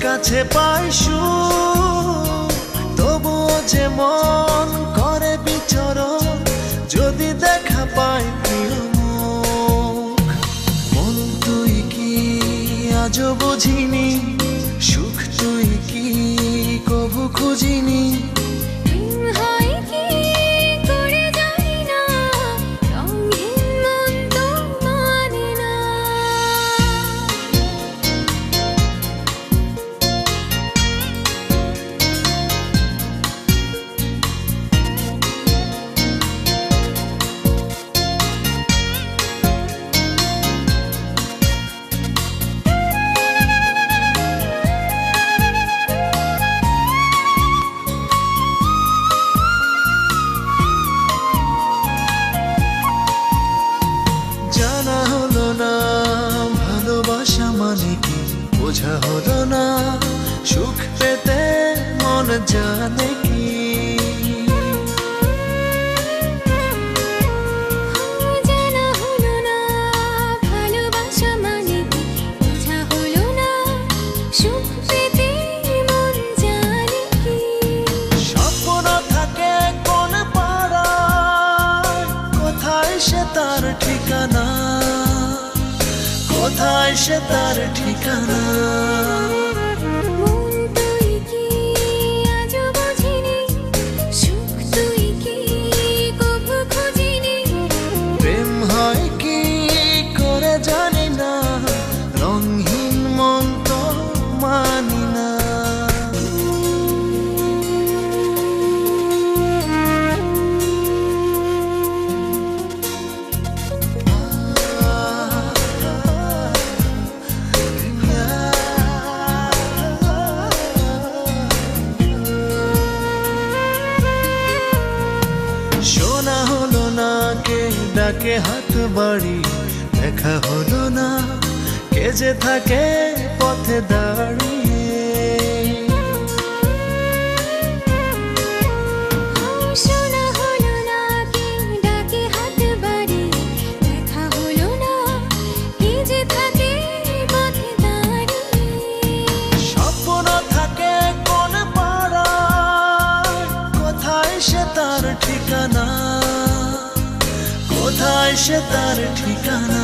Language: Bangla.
কাছে পাই সুখ, তবুও যে মন করে বিচরণ যদি দেখা পাই প্রিয় মুখ। মন তুই কি আজও বুঝিনি, সুখ তুই কি কবু খুঁজিনি। জানা হলো না ভালোবাসা মানে কি, বোঝা হলো না সুখ পেতে মন জানে কি। জানা হলো না ভালোবাসা মানে কি, বোঝা হলো না সুখ পেতে মন জানে কি। স্বপ্ন থাকে কোন পাড়ায়, কোথায় সে তার ঠিকানা, কোথায় সে তার ঠিকানা। মন তুই কি আজও বুঝিনি, সুখ তুই কি কবু খুঁজিনি। প্রেম হয় কি করে জানি না, রঙহীন মন তো মানি না। শোনা হলো না কে ডাকে হাত বাড়ি, দেখা হলো না কে যে থাকে পথে দাঁড়িয়ে। শোনা হলো না কে ডাকে হাত বাড়ি, দেখা হলো না কে যে থাকে পথে দাঁড়িয়ে। স্বপ্ন থাকে কোন পাড়ায়, কোথায় সে তার ঠিকানা, কোথায় সে তার ঠিকানা।